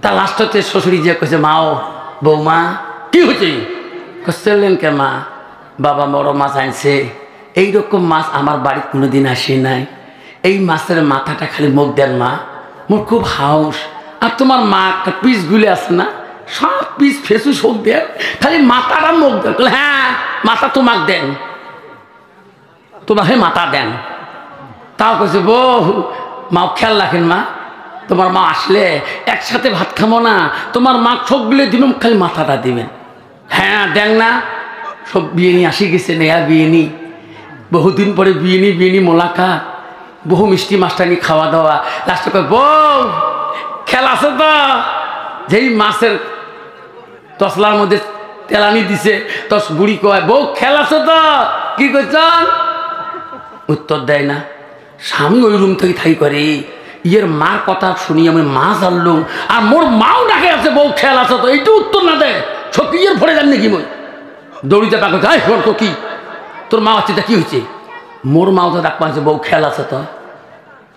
তা লাস্টতে শ্বশুরি যে কইছে মাও বৌমা কি হচ্ছে কইলেন কে মা বাবা বড় মাছ আনছে এইরকম মাছ আমার বাড়ি কোনোদিন আসে নাই এই মাছের মাথাটা খালি মুখ দেন মা মোর খুব হাউস আর তোমার মা একটা পিসগুলি আছে না সব পিস ফেসু সব দেন খালি মাথাটা মুখ দেন হ্যাঁ মাথা তোমাক দেন তোমাকে মাথা দেন তাও কইছে বউ মা খেয়াল রাখেন মা তোমার মা আসলে একসাথে ভাত খাবো না তোমার মা সবগুলো দিন খালি মাথাটা দিবেন হ্যাঁ দেন না সব বিয়ে নিয়ে আসি গেছে নেয়া বিয়ে নি বহুদিন পরে বিয়ে নি মোলাকাত বহু মিষ্টি মাস্টানি খাওয়া দাওয়া লাস্টে কয় বউ খেল আছে তো যেই মাছের তসলার মধ্যে তেলানি দিছে তস বুড়ি কয় বউ খেল আছে তো কি করছেন উত্তর দেয় না স্বামী ওই রুম থেকে থাই করে ইয়ের মার কথা শুনি আমি মা জানলুম আর মোর মাও ডাকে আছে বউ খেয়াল আছে তো এইটু উত্তর না দেয় সত্যি ইয়ের ভরে যান নাকি মই দৌড়িতে পাকে যাই তো কি তোর মা আছে তা কি হয়েছে মোর মাও তো ডাক পাচ্ছে বউ খেয়াল আছে তো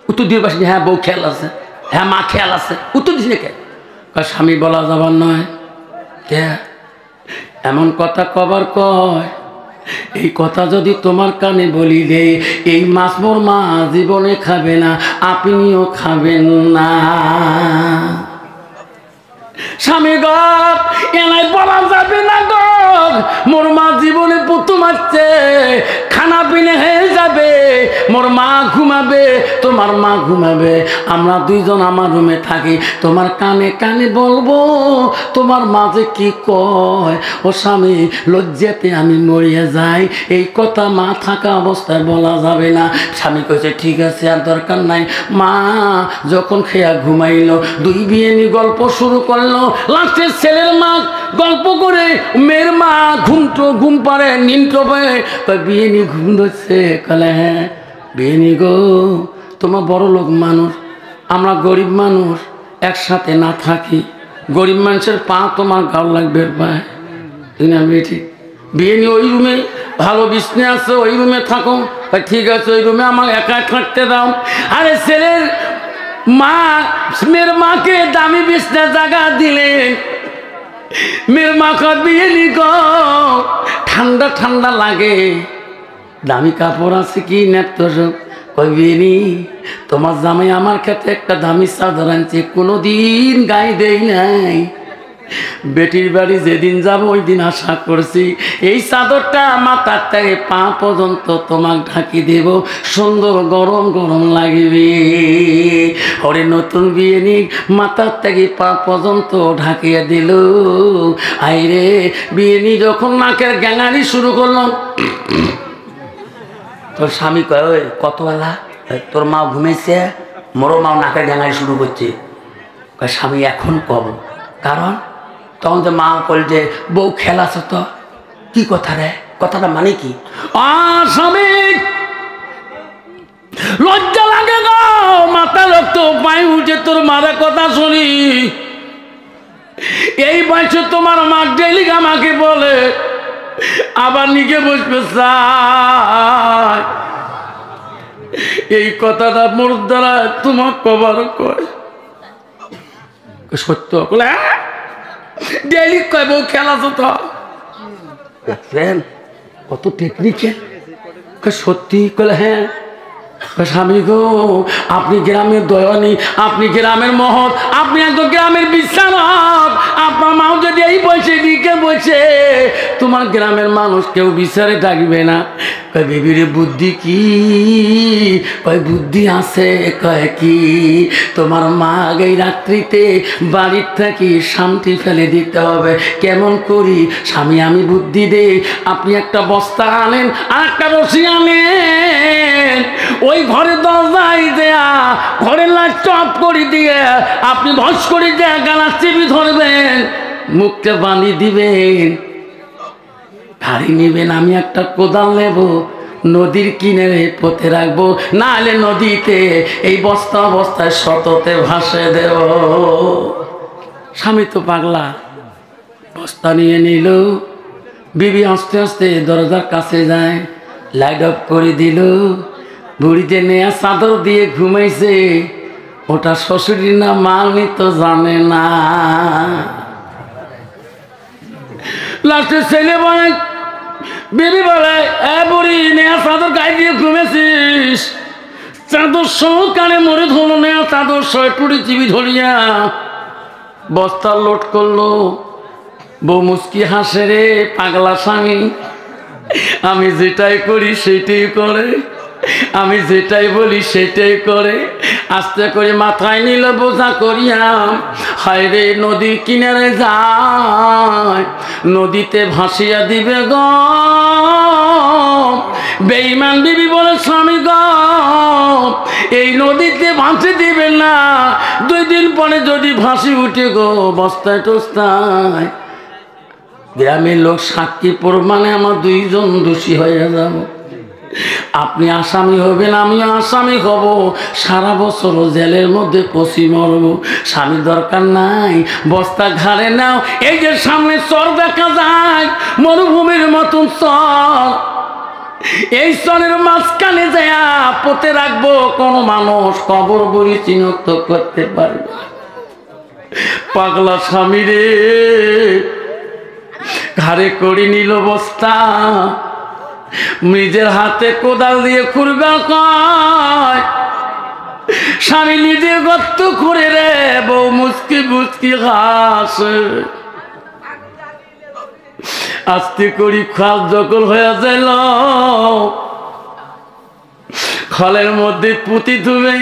উত্তর দিয়ে পাশে হ্যাঁ বউ খেয়াল আছে হ্যাঁ মা খেয়াল আছে উত্তর দিস না কে স্বামী বলা যাবার নয় কে এমন কথা কবার কয় এই কথা যদি তোমার কানে বলি রে এই মাছ মোর মা জীবনে খাবে না আপনিও খাবেন না স্বামী গর এলাই বলা যাবে না গর মোর মা জীবনে প্রথম আসছে খানা পিনে হয়ে যাবে মোর মা ঘুমাবে তোমার মা ঘুমাবে আমরা দুইজন আমার রুমে থাকি তোমার কানে কানে বলবো তোমার মা যে কি কয় ও স্বামী লজ্জাতে আমি মরিয়া যাই এই কথা মা থাকা অবস্থায় বলা যাবে না স্বামী কইছে ঠিক আছে আর দরকার নাই মা যখন খেয়া ঘুমাইলো দুই বিয়েনি গল্প শুরু করলো লাস্টের ছেলের মা গল্প করে মেয়ের মা ঘুম পারে নিন্দ্র পায় বিয়েনি ঘুম ধরছে কলে হ্যাঁ বিয়েনি গো তোমার বড় লোক মানুষ আমরা গরিব মানুষ একসাথে না থাকি গরিব মানুষের পা তোমার গাও লাগবে পায় ঠিক বিয়েনি ওই রুমে ভালো বিছনে আছে ওই রুমে থাকো ঠিক আছে ওই রুমে আমার একা থাকতে দাও আরে ছেলের মা মেয়ের মাকে দামি বিছনা জায়গা দিলেন মেয়ের মা কর বিয়েনি গো ঠান্ডা ঠান্ডা লাগে দামি কাপড় আছে কি নেত কই বিয়েনি তোমার জামাই আমার ক্ষেত্রে একটা দামি চাদর আনছে কোনোদিন গায়ে দেই নাই বেটির বাড়ি যেদিন যাব ওই দিন আশা করছি এই চাদরটা মাথার থেকে পা পর্যন্ত তোমাকে ঢাকি দেব সুন্দর গরম গরম লাগবে ওরে নতুন বিয়ে নি মাথার থেকে পা পর্যন্ত ঢাকিয়ে দিল আইরে বিয়ে নি যখন নাকের গ্যাঙানি শুরু করলাম তোর স্বামী কয় ওই কতবেলা তোর মা ঘুমেছে মোরও মাও নাকের গ্যাঙানি শুরু করছে স্বামী এখন কব কারণ তখন যে মা বল যে বউ খেলাছ তো কি কথা রে কথাটা মানে কি স্বামী লজ্জা লাগে গো মাথা রক্ত পায়ে উঠে তোর মারা কথা শুনি এই বয়সে তোমার মা ডেলি আমাকে বলে আবার নিকে বসবে চাই এই কথাটা মোর দ্বারা তোমার কবার কয় সত্য বলে ডেলি কয় বউ খেলাছ তো দেখছেন কত টেকনিক্যাল সত্যি কলে হ্যাঁ স্বামী গো আপনি গ্রামের দয়ানি আপনি গ্রামের মহৎ আপনি একদম গ্রামের বিশ্বাস আপনার মাও যদি এই বসে দিকে বসে তোমার গ্রামের মানুষ কেউ বিচারে ডাকবে না কয় বেবিরে বুদ্ধি কি কয় বুদ্ধি আছে কয় কি তোমার মা এই রাত্রিতে বাড়ির থেকে শান্তি ফেলে দিতে হবে কেমন করি স্বামী আমি বুদ্ধি দে আপনি একটা বস্তা আনেন আর একটা রশি আনেন ওই ঘরে দরজায় দেয়া ঘরের লাইট অফ করে দিয়ে আপনি ভস করে দেয়া গালা চেপে ধরবেন মুখটা বাঁধিয়ে দিবেন গাড়ি নেবেন আমি একটা কোদাল নেব নদীর কিনারে পথে রাখবো নাহলে নদীতে এই বস্তা বস্তায় শততে ভাসে দেব স্বামী তো পাগলা বস্তা নিয়ে নিল বিবি আস্তে আস্তে দরজার কাছে যায় লাইট অফ করে দিল বুড়িতে নেয়া চাদর দিয়ে ঘুমাইছে ওটা শ্বশুরি না মা উনি তো জানে না। লাস্টে ছেলে বলে, বিবি বলে, এ বুড়ি নেয়া চাদর গায়ে দিয়ে ঘুমেছিস, চাদর সহকারে মরে ধরলো, নেয়া চাদর সয় টুড়ি চিবি ধরিয়া বস্তা লোড করলো। বউ মুচকি হাসে, রে পাগলা স্বামী, আমি যেটাই করি সেটাই করে, আমি যেটাই বলি সেটাই করে। আস্তে করে মাথায় নিল বোঝা করিয়া, হায় রে নদীর কিনারে যায়, নদীতে ভাসিয়া দিবে গ। বেঈমান বিবি বলে, স্বামী গ এই নদীতে ভাসি দিবে না, 2 দিন পরে যদি ভাসি উঠে গো বস্তায় টস্তায়, গ্রামের লোক সাক্ষী প্রমাণে আমার 2 জন দোষী হয়ে যাব। আপনি আসামি হবেন, আমিও আসামি হব, সারা বছর জেলের মধ্যে পচি মরব। স্বামীর দরকার নাই, বস্তা ঘাড়ে নাও। এই যে সামনে চর দেখা যায়, মরুভূমির মতন চর, এই চরের মাঝখানে যায় পোতে রাখবো, কোনো মানুষ কবর বড়ি চিহ্নিত করতে পারবে। পাগলা স্বামী রে ঘাড়ে করে নিল বস্তা, নিজের হাতে কোদাল দিয়ে খুঁড়বা কয়, স্বামী নিজে গর্ত করে রে বউ মুচকি মুচকি হাসে। আস্তে করি খাল যখন হয়ে গেল, খালের মধ্যে পুঁতি ধুবে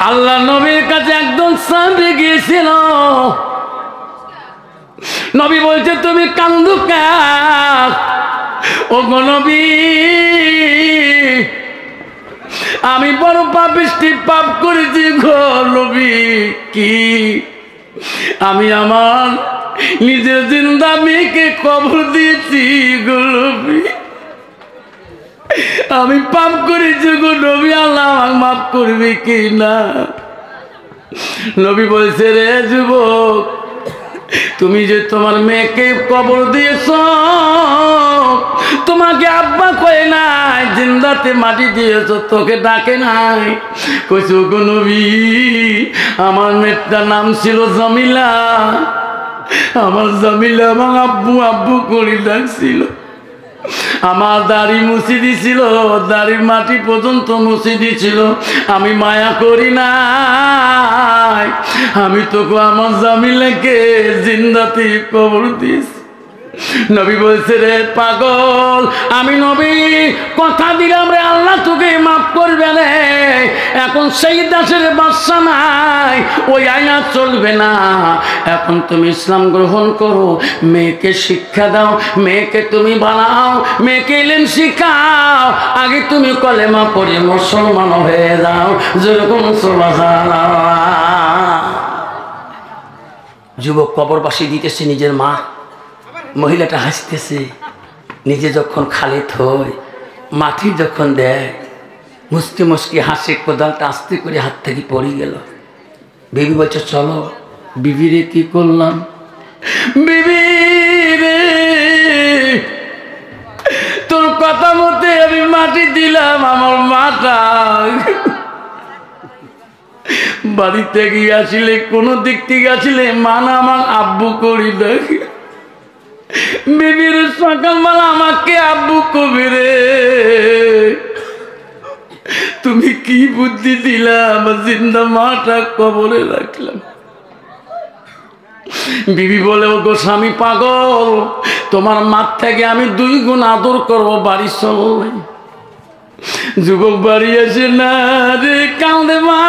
আল্লাহ নবীর কাছে একদম সামনে গিয়েছিল। নবী বলছে, তুমি কান্দো কেন? ও গো নবী, আমি বড় পাপিষ্টি পাপ করেছি গো নবী। কি? আমি আমার নিজের জিন্দা মেয়েকে কবর দিয়েছি গো নবী, আমি পাপ করেছি গো নবী, আল্লাহ আমাকে মাফ করবে কি না? নবী বলছে, রে যুবক, তুমি যে তোমার মেয়েকে কবর দিয়েছ, তোমাকে আব্বা কয়ে নাই, জিন্দাতে মাটি দিয়েছ, তোকে ডাকে নাই। কইছো গো নবী, আমার মেয়েটার নাম ছিল জামিলা, আমার জামিলা আমার আব্বু আব্বু করে ডাকছিল, আমার দাড়ি মুছি দিছিল, দাড়ির মাটি পর্যন্ত মুছি দিছিল, আমি মায়া করি নাই, আমি তোকে আমার জামিলাকে জিন্দাতে কবর দিয়েছি। নবী বলছে, রে পাগল, আমি নবী কথা দিলাম রে আল্লাহ তোকে মাফ করবে রে। এখন সেই দাসের বাদশা নাই, ওই আইনা চলবে না। এখন তুমি ইসলাম গ্রহণ করো, মেয়েকে শিক্ষা দাও, মেয়েকে তুমি বানাও, মেয়েকে ইলম শিখাও, আগে তুমি কলেমা পড়ে মুসলমান হয়ে যাও। যেরকম সুবহানাল্লাহ। যুবক কবরবাসী দিতেছে নিজের মা, মহিলাটা হাসতেছে, নিজে যখন খালি থই মাটি যখন দেয়, মুসকি মুসকি হাসে, কোদালটা আস্তে করে হাত থেকে পড়ে গেল। বিবি বলছে, চলো। বিবি রে কি করলাম? বিবি রে তোর কথা মতে আমি মাটি দিলাম, আমার মাটা বাড়িতে গিয়ে আসলে, কোনো দিক থেকে আসলে মান আমার আব্বু করি দেখে। বিবির সকালবেলা আমাকে আব্বু কবি রে, তুমি কি বুদ্ধি দিলাম, জিন্দা মাটা কবরে রাখলাম। বিবি বলে, ও গো স্বামী পাগল, তোমার মার থেকে আমি 2 গুণ আদর করবো, বাড়ি চলো। যুবক বাড়ি আসে না রে, কাঁদে মা,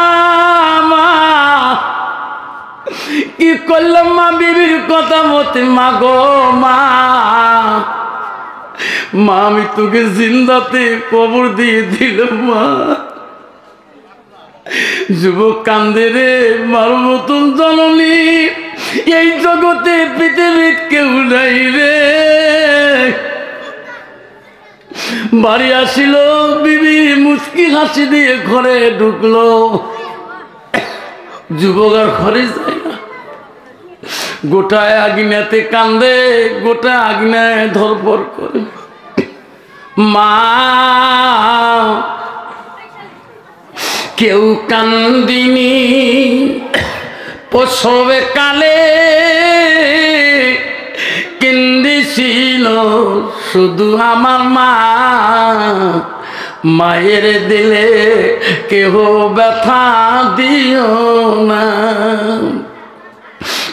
কি করলাম মা বিবির কথা মতে, মা গো মা, আমি তোকে জিন্দাতে কবর দিয়ে দিলাম মা। যুবক কান্দে, রে মার মতন জননী এই জগতে পৃথিবীর কেউ নাই রে। বাড়ি আসিল, বিবি মুচকি হাসি দিয়ে ঘরে ঢুকলো। যুবক আর ঘরে যায় না, গোটায় আগুনেতে কান্দে, গোটা আগুনায় ধরপড় করে। মা কেউ কান্দিনি প্রসবে কালে, কেন্দেছিল শুধু আমার মা। মায়ের দিলে কেহ ব্যথা দিও না।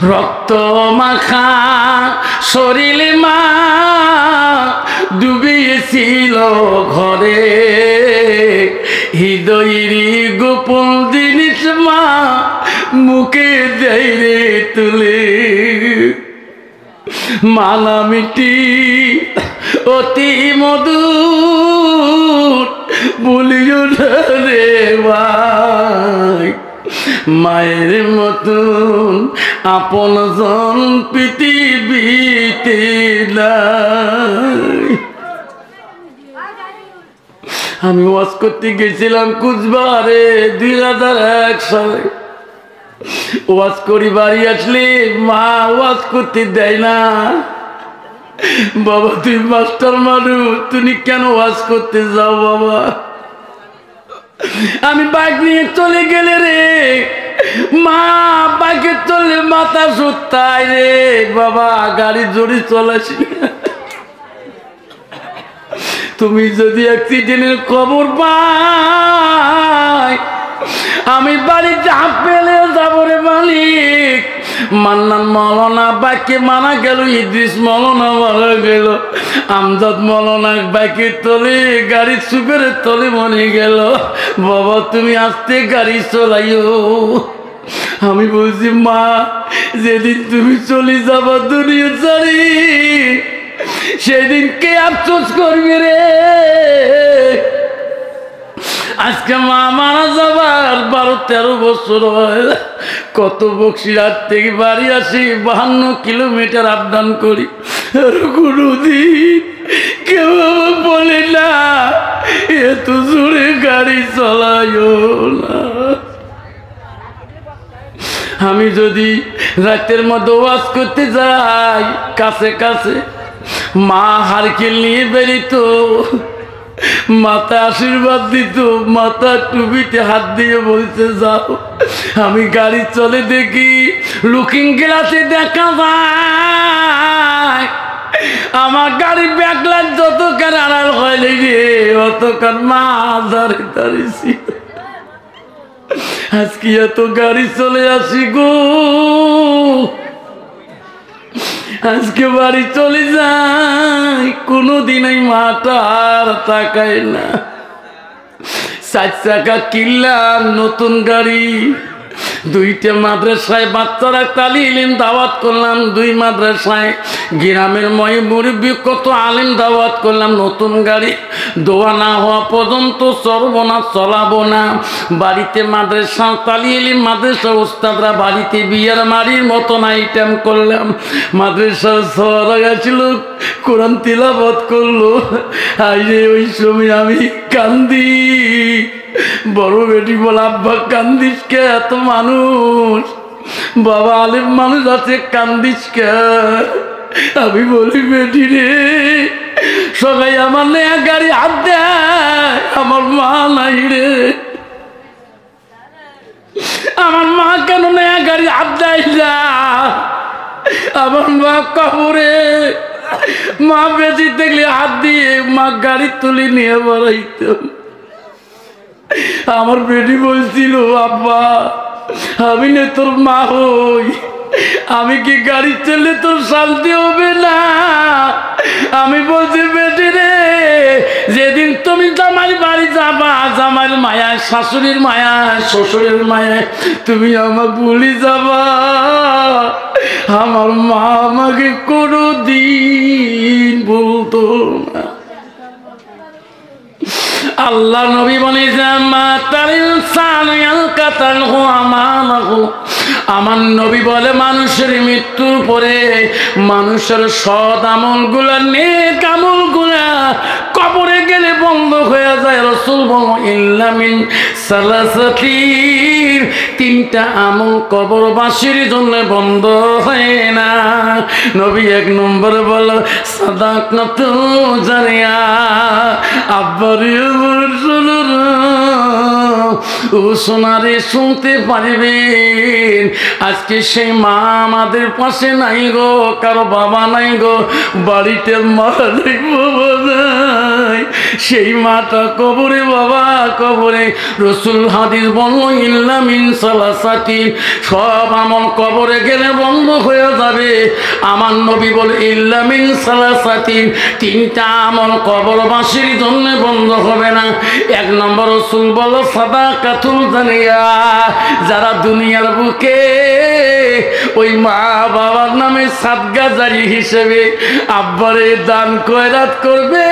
রক্ত মাখা শরীর মা ডুবিয়েছিল ঘরে, হৃদয়েরই গোপন জিনিস মা মুখে দেয় রে তুলে। মালামিটি অতি মধুর বলিও না রে ভাই, মায়ের মতন আপন জন পৃথিবীতে নাই। আমি ওয়াজ করতে গেছিলাম কুচবিহারে 2001 সালে। ওয়াজ করি বাড়ি আসলে মা ওয়াজ করতে দেয় না। বাবা তুই মাস্টার মানুষ, তুমি কেন ওয়াজ করতে যাও বাবা? আমি বাইক নিয়ে চলে গেলে রে মা, বাইকে চলে মাথা সুতায় রে বাবা, গাড়ি জোরে চলাছি। তুমি যদি অ্যাক্সিডেন্টের খবর পাই, আমি বাড়িতে হাত পেলে যাবো রে মালিক। মান্নান মৌলানা বাইকে মারা গেল, ইদ্রিস মৌলানা মারা গেল, আমজাদ মৌলানা বাইকে তলে গাড়ি সুপের তলে মনে গেল। বাবা তুমি আস্তে গাড়ি চলাইও। আমি বলছি মা, যেদিন তুমি চলে যাবা দুনিয়া ছাড়ি, সেদিন কে আফসোস করবি রে? আজকে মা মারা যাবার 12-13 বছর হয়। কত বক্সিরহাট থেকে বাড়ি আসি, 52 কিলোমিটার আপ ডাউন করি। কোনোদিন কেউ আমার বলে না এত জোরে গাড়ি চালাইও না। আমি যদি রাতের মধ্যে ওয়াজ করতে যাই, কাছে কাছে মা হারকেল নিয়ে বেরিত, মাথা আশীর্বাদ দিত, মাথা টুপিতে হাত দিয়ে বলতে যাও। আমি গাড়ি চলে দেখি, লুকিং গ্লাসে দেখা যায় আমার গাড়ি ব্যাকলাইট যতক্ষণ আড়াল হয়নি রে, অতক্ষণ মা দাঁড়িয়ে দাঁড়িয়েছি। আজকে এত গাড়ি চলে আসি গো, আজকে বাড়ি চলে যাই, কোনোদিন এই মাটা আর তাকায় না। 4 চাকা কিনলাম নতুন গাড়ি, 2টা মাদ্রাসায় বাচ্চারা তালিম দাওয়াত করলাম, 2 মাদ্রাসায় গ্রামের ময় মুরব্বী কত আলিম দাওয়াত করলাম। নতুন গাড়ি দোয়া না হওয়া পর্যন্ত চলবো না, চলাবো না। বাড়িতে মাদ্রাসা তালিম, মাদ্রাসা উস্তাদরা বাড়িতে বিয়ার মারির মতন আইটেম করলাম। মাদ্রাসার সরা গেছিল, কোরআন তিলাওয়াত করলো। আইরে ওই সময় আমি কান্দি। বড় বেটি বল, আব্বা কান্দিস কে? এত মানুষ, বাবা আলেম মানুষ আছে, কান্দিস কে? আমি বলি বেটি রে, সবাই আমার নেয়া গাড়ি হাত দেয়, আমার মা নাই রে। আমার মা কেন নেয়া গাড়ি হাত দেয় না? আমার মা কবরে, মা বেশি দেখলে হাত দিয়ে মা গাড়ি তুলে নিয়ে বেড়াইতো। আমার বেটি বলছিল, আব্বা আমি না তোর মা হই, আমি কি গাড়ি চললে তোর শান্তি হবে না? আমি বলছি বেটি রে, যেদিন তুমি জামাই বাড়ি যাবা, জামাইয়ের মায়ায়, শাশুড়ির মায়ায়, শ্বশুরের মায়ায় তুমি আমার ভুলে যাবা, আমার মা আমাকে কোনোদিন বলতো না। আল্লাহ নবী বলেছেন, মা তার ইনসান ইয়ালকাতালহু আমানাহু আমার নবী বলে মানুষের মৃত্যুর পরে মানুষের সৎ আমলগুলা নেক আমলগুলা কবরে গেলে বন্ধ হয়ে যায়। রাসূল বলেন ইল্লা মিন সালাসাতির, তিনটা আমল কবরবাসীর জন্য বন্ধ হয় না। নবী এক নম্বর বলো সাদাকাতুল জারিয়া। আব্বারে ও সোনারে শুনতে পারবেন, আজকে সেই মা আমাদের পাশে নাই গো, কারো বাবা নাই গো, বাড়িতে মা নাই, বাবা নাই, সেই মাটা কবরে, বাবা কবরে। রাসূল হাদিস বলল ইল্লা মিন সালাসাতি, সব আমল কবরে গেলে বন্ধ হয়ে যাবে। আমার নবী বলে ইল্লা মিন সালাসাতি, তিনটা আমল কবরবাসীর জন্য বন্ধ হবে না। এক নম্বর রাসূল বলো সাদাকাতুল জারিয়া, যারা দুনিয়ার বুকে ওই মা বাবার নামে সাদকা জারি হিসেবে আব্বারে দান খয়রাত করবে,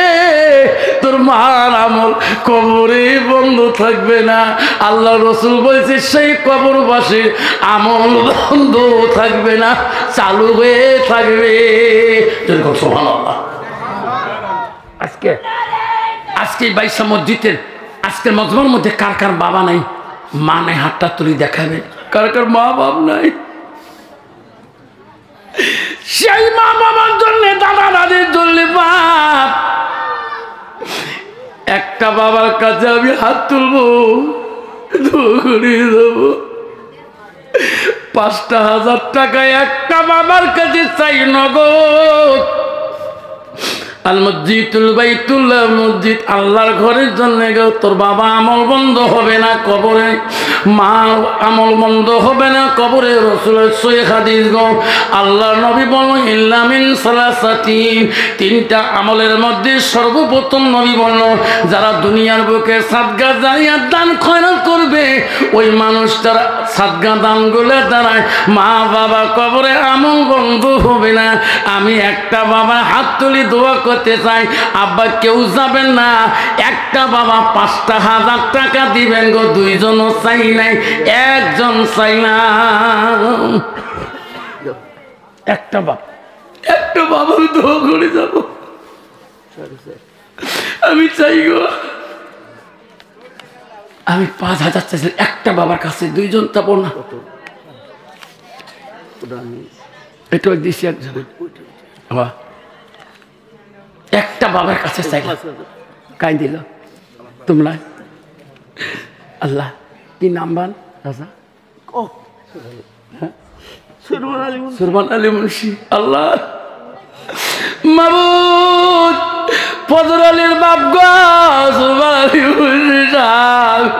তোর মার আমল কবরে বন্ধ থাকবে না। আল্লাহ রাসূল বলেছে সেই কবরবাসীর আমল বন্ধ থাকবে না, চালু হয়ে থাকবে। সুবহানাল্লাহ। আজকে বাইশা মসজিদের আজকের মজমার মধ্যে কার কার বাবা নাই, মা নাই, হাতটা তুলি দেখাবে। কার কার মা বাপ নাই? সেই মা বাবার জন্য, দাদা দাদির জন্য বাপ। একটা বাবার কাছে আমি হাত তুলবো, দেবো ৫,০০০ টাকা একটা বাবার কাছে চাই নগদ। আল মসজিদুল বাইতুল্লাহ, মসজিদ আল্লাহর ঘরের জন্য তোর বাবা আমল বন্ধ হবে না কবরে, মা আমল বন্ধ হবে না কবরে। রাসূলের সহিহ হাদিস গো, আল্লাহর নবী বলেন ইল্লা মিন সালাসাতি, তিনটা আমলের মধ্যে সর্বপ্রথম নবী বলল যারা দুনিয়ার বুকে সাদকা জারিয়া দান খয়রাত করবে, ওই মানুষটার সাদকা দানগুলো দ্বারায় মা বাবা কবরে আমল বন্ধ হবে না। আমি একটা বাবা হাত তুলি দোয়া করতে চাই, আব্বা কেউ যাবেন না, একটা বাবা ৫,০০০ টাকা দিবেন গো, দুইজনও চাই নাই, একজন চাই না, একটা বাবা দোয়া করে যাব। আমি চাই গো, আমি ৫,০০০ চাইছি একটা বাবার কাছে, দুইজন যাবো না, এটা দিছি একজন, একটা বাবার কাছে চাই। কাই দিল তোমরা? আল্লাহ কি নাম্বার রাজা? সুরমান আলী মুন্সি। আল্লাহ মাবুদ ফজর আলীর বাপ গো, সুরমান আলী মুন্সি সাহেব।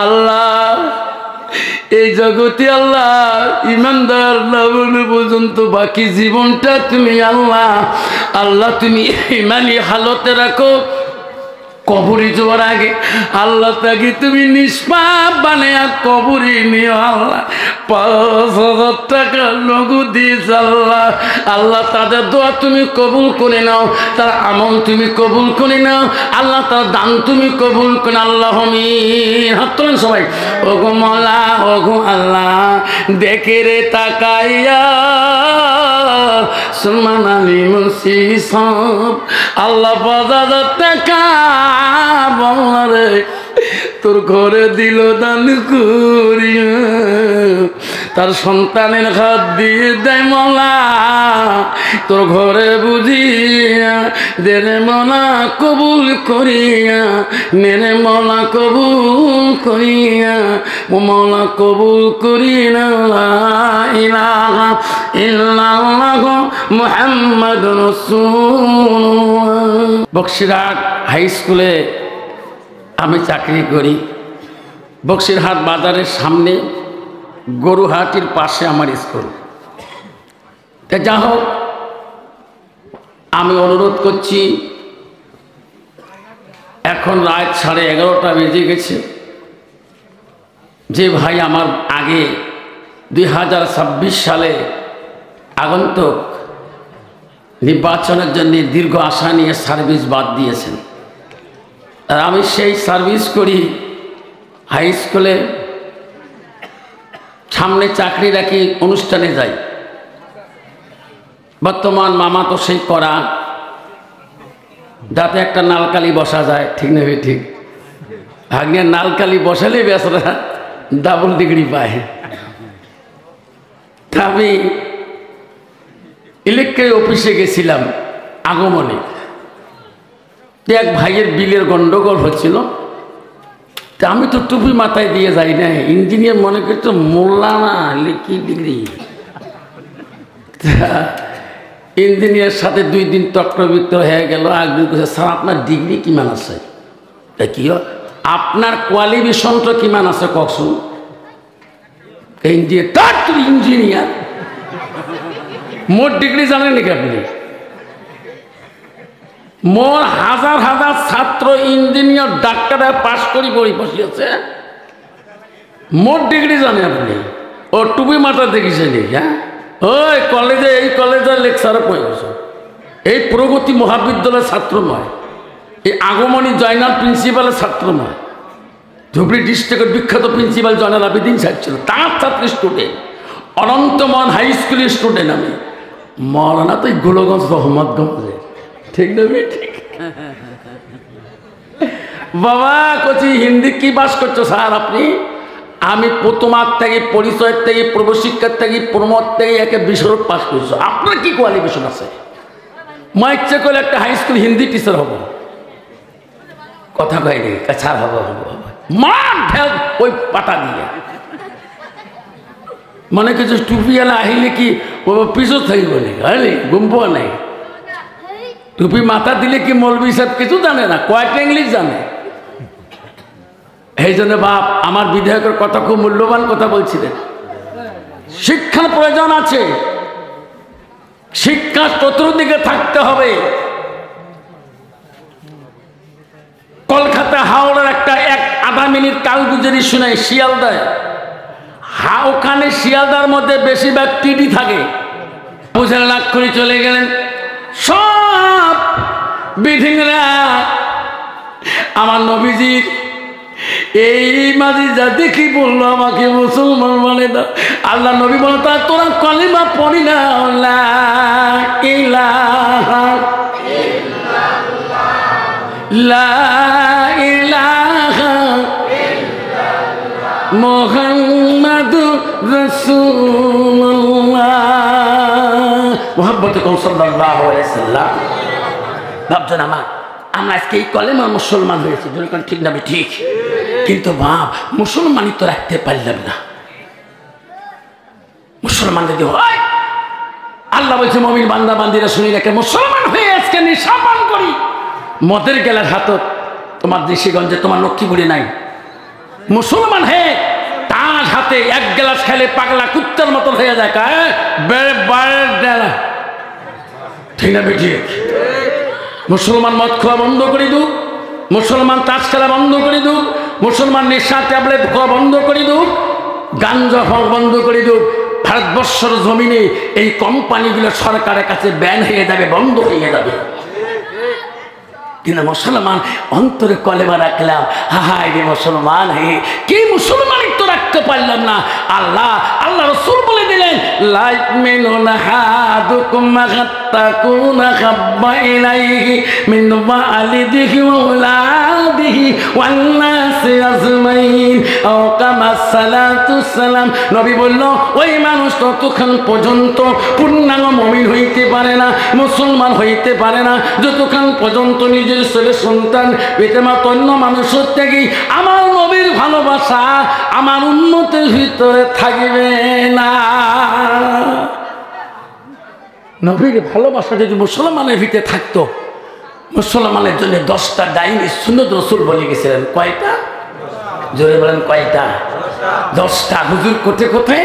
আল্লাহ এই জগতে আল্লাহ ইমানদার না বলে পর্যন্ত বাকি জীবনটা তুমি আল্লাহ তুমি ইমানি হালতে রাখো। কবরে যাওয়ার আগে আল্লাহ তাকে তুমি নিষ্পাপ বানায়া কবরে নিও। আল্লাহ ৫,০০০ টাকা নগদ দিয়েছ আল্লাহ তাদের দোয়া তুমি কবুল করে নাও, তার আমল তুমি কবুল করে নাও আল্লাহ, তার দান তুমি কবুল করে। আল্লাহ হাত তোলেন সবাই। ওগো মওলা, ওগো আল্লাহ, দেখে রে তাকাইয়া সুরমান আলী মুন্সি সাহেব আল্লাহ ৫,০০০ টাকা বলরে তোর ঘরে দিল দান করিয়া, তার সন্তানের হাত দিয়ে দেয় মওলা তোর ঘরে বুঝিয়া, দেরে মওলা কবুল করিয়া, নেরে মওলা কবুল করিয়া, ও মওলা কবুল করিয়া। লা ইলাহা ইল্লাল্লাহু মুহাম্মাদুর রাসূলুল্লাহ। বক্সিরহাট হাই স্কুলে আমি চাকরি করি। বক্সিরহাট বাজারের সামনে গরুহাটির পাশে আমার স্কুল। তা যা হোক, আমি অনুরোধ করছি, এখন রাত 11:30 বেজে গেছে, যে ভাই আমার আগে 2026 সালে আগন্তুক নির্বাচনের জন্য দীর্ঘ আশা নিয়ে সার্ভিস বাদ দিয়েছেন, আর আমি সেই সার্ভিস করি হাই স্কুলে। সামনে চাকরি রাখি, অনুষ্ঠানে যাই। বর্তমান মামা তো সেই করা, যাতে একটা নালকালি বসা যায়, ঠিক না ভাই? ঠিক। ভাগ্নে নালকালি বসালে বেচারা ডাবল ডিগ্রি পায়। তা আমি ইলেকট্রিক অফিসে গেছিলাম আগমনে, এক ভাইয়ের বিলের গন্ডগোল হচ্ছিল। তা আমি তো টুপি মাথায় দিয়ে যাই না, ইঞ্জিনিয়ার মনে করতো মোল্লা না, কি ডিগ্রি। ইঞ্জিনিয়ার সাথে 2 দিন তর্ক-বিতর্ক হয়ে গেল। একদিন বলছে, স্যার আপনার ডিগ্রি কি মান আছে? তা কি আপনার কোয়ালিফিকেশনটা কি মান আছে কখন? ইঞ্জিনিয়ার, তার তুমি ইঞ্জিনিয়ার, মোট ডিগ্রি জানেন নাকি আপনি? মোর হাজার হাজার ছাত্র ইঞ্জিনিয়ার ডাক্তার পাস করি বই বসিয়েছে, মোট ডিগ্রি জানে আপনি? ও টুপি মাথা দেখেছেন? হ্যাঁ, ওই কলেজে, এই কলেজের লেকচারে পড়েছে, এই প্রগতি মহাবিদ্যালয়ের ছাত্র নয়, এই আগমনী জয়নাল প্রিন্সিপালের ছাত্র নয়, ধুবড়ি ডিস্ট্রিক্টের বিখ্যাত প্রিন্সিপাল জয়নাল আবেদিন সাহেব ছিল, তার ছাত্র স্টুডেন্ট, অনন্তমন হাই স্কুলের স্টুডেন্ট আমি। মৌলানা তো গোলগঞ্জ রহমতগঞ্জে, ঠিক না? ঠিক। বাবা কচি হিন্দি কি বাস করছো স্যার আপনি? আমি প্রথমার থেকে, পরিচয়ের থেকে, প্রবশিক্ষার থেকে, প্রমোদ থেকে একে বিশরক পাস করছো। আপনার কি কোয়ালিফিকেশন আছে? মা ইচ্ছে করলে একটা হাই স্কুল হিন্দি টিচার হবো, কথা কয়নি, ছাড় হবো মান ঢেল ওই পাতা দিয়ে। মনে কিছু টুপিওয়ালা আহিলে কি ও পিছু থাকি বলে গুম্প নাই, টুপি মাথা দিলে কি মৌলবি সাহেব কিছু জানে না, কয়েকটা ইংলিশ জানে। এই জন্য বাপ আমার বিধায়কের কথা খুব মূল্যবান কথা বলছিলেন, শিক্ষার প্রয়োজন আছে, শিক্ষা চতুর্দিকে থাকতে হবে। কলকাতা হাওড়ার একটা আধা মিনিট কালগুজারি শুনাই শিয়ালদায়, ওখানে শিয়ালদার মধ্যে বেশিরভাগ টিডি থাকে। বুঝে লাখ করে চলে গেলেন সব বিধিরা আমার নবীজির এই মাঝে যা দেখি বললো আমাকে মুসলমান বলে না। আল্লাহ নবী বলে তা তোরা কলিমা পড়ি না, লা ইলাহা ইল্লাল্লাহ মুহাম্মাদুর রাসূলুল্লাহ মুহাম্মদ সাল্লাল্লাহু আলাইহি সাল্লাম। ভাবছেন আমার আমরা আজকে এই কলেমা মুসলমান হয়েছি, ঠিক না? ঠিক। কিন্তু বাপ মুসলমানই তো রাখতে পারলাম না। মুসলমান যদি হয়, আল্লাহ বলছে মুমিন বান্দা বান্দিরা শুনি রেখে মুসলমান হয়ে আজকে নেশা পান করি, মদের গেলার হাতত তোমার দেশিগঞ্জে তোমার লক্ষ্মীপুরে নাই। মুসলমান হয়ে তার হাতে এক গ্লাস খেলে পাগলা কুত্তার মতো হয়ে যায়, ঠিক না? ঠিক। মুসলমান মদ খাওয়া বন্ধ করে দুক, মুসলমান তাস খেলা বন্ধ করে দুক, মুসলমান নেশা ট্যাবলেট খাওয়া বন্ধ করে দুক, গাঞ্জা খাওয়া বন্ধ করে দুক। ভারতবর্ষের জমিনে এই কোম্পানিগুলো সরকারের কাছে ব্যান হয়ে যাবে, বন্ধ হয়ে যাবে। কিন্তু মুসলমান অন্তরে কলেমা রাখলাম, হায় রে মুসলমান হে, কি মুসলমানই তো রাখতে পারলাম না। আল্লাহ রাসূল বলে দিলেন, লা ইউমিনুনা হাদুকুম হাত্তাকুনা হাব্বা ইলাইহি মিন ওয়ালিদিহি ওয়া ওয়ালাদিহি ওয়ান নাসি আজমাইন আও কামা সালাতু সালাম। নবী বলল ওই মানুষ ততক্ষণ পর্যন্ত পূর্ণাঙ্গ মুমিন হইতে পারে না, মুসলমান হইতে পারে না, যতক্ষণ পর্যন্ত নিজের ছেলে সন্তান পিতামাতা অন্য মানুষের থেকে আমার নবীর ভালোবাসা আমার উম্মতের ভিতরে থাকবে না। নবীর ভালোবাসা যদি মুসলমানের ভিতরে থাকতো, মুসলমানের জন্য 10টা ডাইনি সুন্নত রাসূল বলে গেছিলেন। কয়টা? জোরে বলেন কয়টা? 10টা। হুজুর কোথায় কোথায়?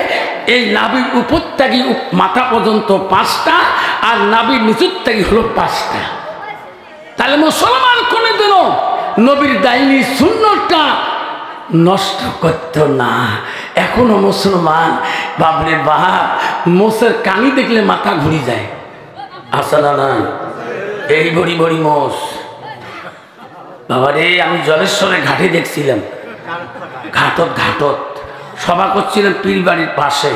এই নাভির উপর থেকে মাথা পর্যন্ত 5টা, আর নাভির নিচুর থেকে হলো 5টা। তাহলে মুসলমান কোনোদিনও নবীর ডাইনি সুন্নতটা নষ্ট করত না। এখনো মুসলমান বাবরে বাপ মোষের কানি দেখলে মাথা ঘুরি যায়, আসলে না? এই বড়ি বড়ি মোষ বাবারে, আমি জলেশ্বরে ঘাটে দেখছিলাম, ঘাটত সভা করছিলেন পীর বাড়ির পাশে,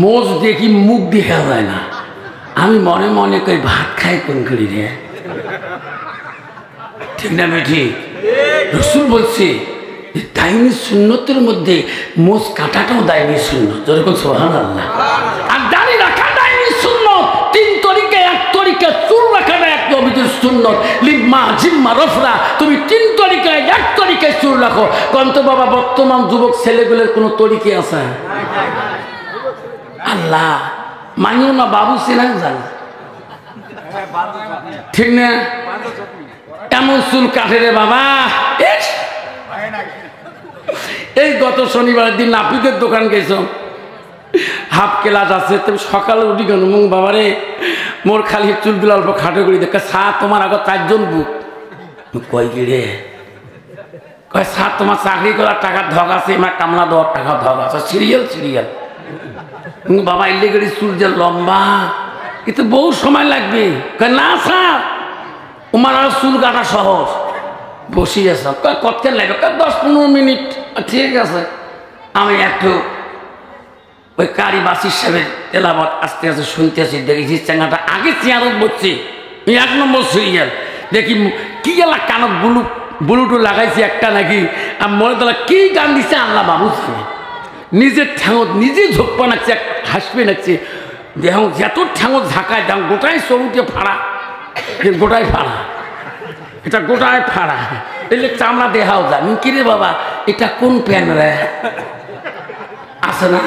মোজ দেখি মুখ দেখা যায় না। আমি মনে মনে কই ভাত খাই কোন করি রে, ঠিক না ঠিক? রসুল বলছে দাইনি সুন্নতের মধ্যে মোজ কাটাটাও দাইনি সুন্নত, যেরকম সুবহানাল্লাহ। আর দাড়ি রাখা দাইনি সুন্নত, 3 তরিকা, 1 তরিকা চুল রাখাটা এক নবীর সুন্নত। লিম্মা জিম্মা রফরা, তুমি 3 তরিকায় 1 তরিকায় চুল রাখো। কন্ত বাবা বর্তমান যুবক ছেলেগুলোর কোনো তরিকে আছে? আল্লাহ মানিও না, বাবু সিনা জান, ঠিক না? এমন চুল কাটে রে বাবা। এই গত শনিবারের দিন নাপিতের দোকান গেছ, হাফ ক্লাস আছে, তুমি সকালে উঠি কেন মুখ বাবারে মোর খালি চুলগুলো অল্প খাটো করি দেখ সা তোমার আগে 4 জন বুক কই গিরে কয় সা তোমার চাকরি করার টাকার ধক আছে, আমার কামলা দেওয়ার টাকার ধক আছে, সিরিয়াল সিরিয়াল। বাবা এলে গেড়ি চুল যে লম্বা, কিন্তু বহু সময় লাগবে। না স্যার তোমার আর চুল কাটা সহজ, বসি আছে কতক্ষণ লাগবে? 10-15 মিনিট। ঠিক আছে, আমি একটু ওই কারি বাসির সাহেবের তেলাবাদ আস্তে আস্তে শুনতে আসি, দেখেছি চাঙ্গাটা আগে চেয়ারত বসছি, 1 নম্বর সিরিয়াল। দেখি কি গেলা কানত বুলুটু লাগাইছি একটা নাকি, আর মনে তোলা কি গান দিচ্ছে আল্লাহ বাবু, নিজের ঠ্যাঙত নিজে ঝোঁকপা নাকছে, হাসবে নাকছে, দেহ যত ঠ্যাঙত ঝাঁকায় দেহ গোটাই চৌটে ফাড়া, গোটাই ফাড়া, এটা গোটায় ফাড়া, এলে চামড়া দেখাও যা। কিরে বাবা এটা কোন প্যান রে? আছে না?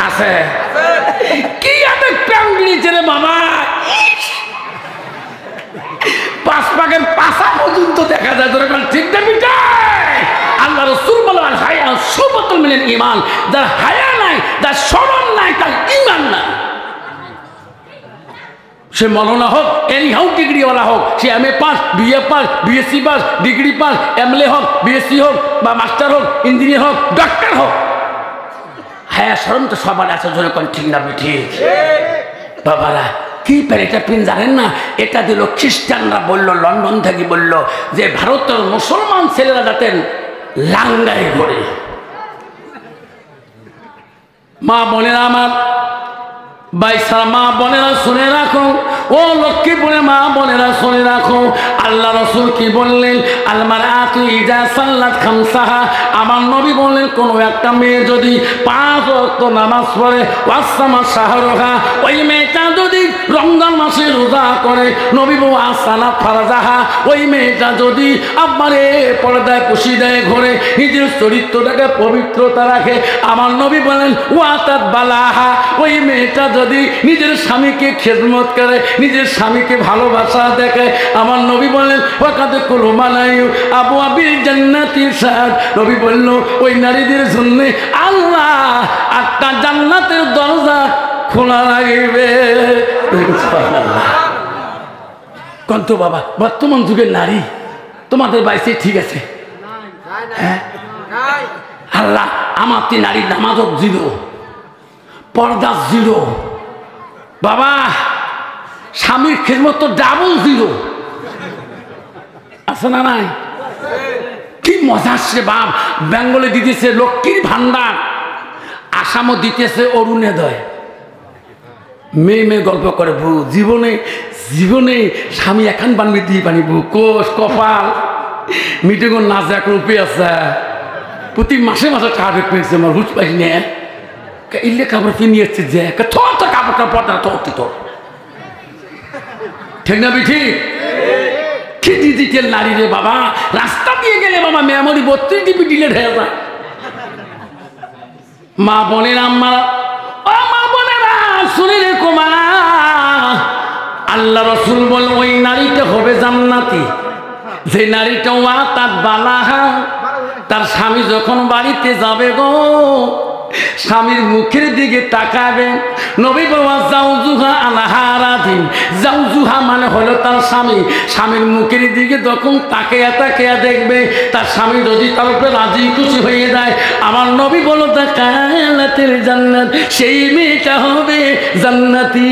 আছে। কি এত প্যান দিয়েছে রে বাবা, 5 পাকের পাশা পর্যন্ত দেখা যায়, তোর ঠিক না মিটাই? আল্লাহ রাসূল বলেন হায়া সুবতুল মিনাল ঈমান, যার হায়া নাই, যার শরম নাই, তার ঈমান নাই। সে মৌলানা হোক, এনি হোক, ডিগ্রিওয়ালা হোক, সে MA pass, BA pass, BSc pass, degree pass, MLA হোক, BSc হোক, বা মাস্টার হোক, ইঞ্জিনিয়ার হোক, ডক্টর হোক, হ্যাঁ শরম তো সবার আছে, জোরে কোন ঠিক না ঠিক? বাবারা কি পেন এটা পিন জানেন না? এটা দিল খ্রিস্টানরা, বলল লন্ডন থেকে বলল যে ভারতের মুসলমান ছেলেরা যাতে লাঙ্গাই করে। মা বোনেরা আমার, বাইসা মা বোনেরা শুনে রাখো, ও লক্ষ্মীপুরে মা বোনেরা শুনে রাখো, আল্লাহ রাসূল কি বললেন? আল মারআতু ইজা সাল্লাত খামসাহা, আমার নবী বললেন কোন একটা মেয়ে যদি 5 ওয়াক্ত নামাজ পড়ে, ওয়াসামা শাহরুহা, ওই মেয়েটা যদি রমজান মাসে রোজা করে, নবী বউ আসানা ফারজাহা, ওই মেয়েটা যদি আব্বারে পর্দায় পুষি দেয়, ঘরে নিজের চরিত্রটাকে পবিত্রতা রাখে, আমার নবী বলেন ওয়াতাত বালাহা, ওই মেয়েটা যদি নিজের স্বামীকে খেদমত করে, নিজের স্বামীকে ভালোবাসা দেখে, আমার নবী বলেন ওয়াকাদে কুলুমানায়ু আবু আবিল জান্নাতির সাদ, নবী বলল ওই নারীদের জন্য আল্লাহ 8টা জান্নাতের দরজা খোলা রাখবে। কন্ত বাবা বর্তমান যুগের নারী তোমাদের বাইসে ঠিক আছে? হ্যাঁ আল্লাহ আমার নারীর নামাজও 0, পর্দা 0, বাবা স্বামীর খেদমত তো ডাবল 0, আছে না নাই? কি মজা আসছে বাপ, বেঙ্গলে দিতেছে লক্ষ্মীর ভান্ডার, আসামও দিতেছে অরুণোদয়। মেয়ে মেয়ে গল্প করে বউ, জীবনে জীবনে স্বামী এখান বানবি দিয়ে পানি বউ কোষ কপাল মিটিং না যা রূপে আছে, প্রতি মাসে মাসে কাপড় পেয়েছে, আমার হুচ পাই নে ইলে কাপড় কিনে এসছে যে তো কাপড়টা পর্দা তোর ঠিক না বিঠি? কি ডিজিটাল নারী রে বাবা, রাস্তা দিয়ে গেলে বাবা মেমোরি 32 GB ডিলেট হয়ে যায়। মা বোনেরা আম্মারা, ও মা বোনেরা শুনে রেখো মা, আল্লাহ রাসূল বলেন ওই নারীটা হবে জান্নাতি যে নারীটা ওয়াতাত বালাহা, তার স্বামী যখন বাড়িতে যাবে গো স্বামীর মুখের দিকে তাকাবে, নবী বাবা জাউজুহা আনহারাদিন, জাউজুহা মানে হলো তার স্বামী, স্বামীর মুখের দিকে যখন তাকিয়া তাকিয়া দেখবে, তার স্বামী যদি তার উপরে রাজি খুশি হয়ে যায়, আমার নবী বলো তাকালাতের জান্নাত, সেই মেয়েটা হবে জান্নাতি।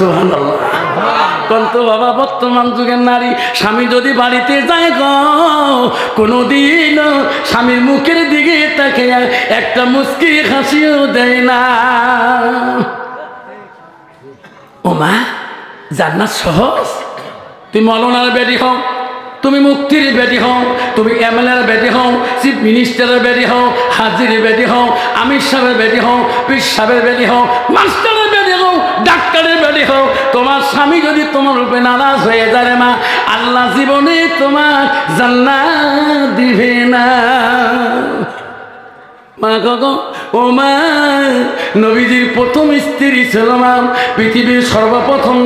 সুবহানাল্লাহ। কন্ত বাবা বর্তমান যুগের নারী স্বামী যদি বাড়িতে যায় গো কোনোদিন স্বামীর মুখের দিকে তাকে একটা মুস্কি হাসিও দেয় না। ও মা জান্নাত সহজ? তুমি মৌলানার বেটি হও, তুমি মুক্তির বেটি হও, তুমি এমএলএর বেটি হও, চিফ মিনিস্টারের বেটি হও, হাজির বেটি হও, আমির সাহেবের বেটি হও, পীর সাহেবের বেটি হও, মাস্টারের বেটি হও, ডাক্তারের বেটি হও, তোমার স্বামী যদি তোমার রূপে নারাজ হয়ে যায় মা, আল্লাহ জীবনে তোমার জান্নাত দিবে না। মা গো ও মা, নবীজির প্রথম স্ত্রী ছিল মা, পৃথিবীর সর্বপ্রথম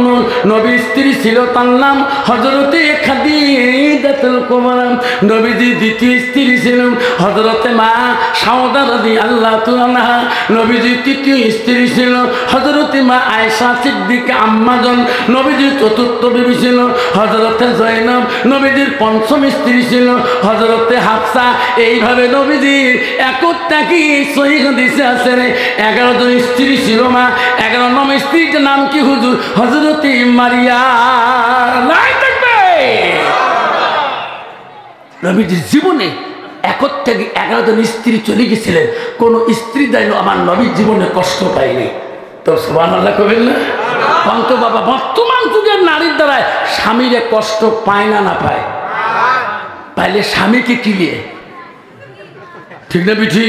নবীর স্ত্রী ছিল, তার নাম হযরতে খাদিজাতুল কুবরা। নবীজির দ্বিতীয় স্ত্রী ছিল হযরতে মা সাউদা রাদিয়াল্লাহু তাআলা। নবীজির তৃতীয় স্ত্রী ছিল হযরতে মা আয়েশা সিদ্দিকা আম্মাজান। নবীজির চতুর্থ বিবি ছিল হযরতে জয়নব। নবীজির পঞ্চম স্ত্রী ছিল হযরতে হাফসা। এইভাবে নবীজির একতা কি সহিহ হাদিসে আছে 11 জন স্ত্রী ছিল মা। 11 নম্বর স্ত্রীর নাম কি হুজুর? হযরতে মারিয়াম। নবীজির জীবনে 1 থেকে 11 জন স্ত্রী চলে গেছিলেন, কোন স্ত্রী দাইল আমার নবীর জীবনে কষ্ট পায়নি। তো সুবহানাল্লাহ কইবেন না? অন্ত বাবা বর্তমান যুগের নারীর দ্বারা স্বামীরে কষ্ট পায় না, না পায়? পাইলে স্বামীকে কি দিয়ে? ঠিক না বিঠি?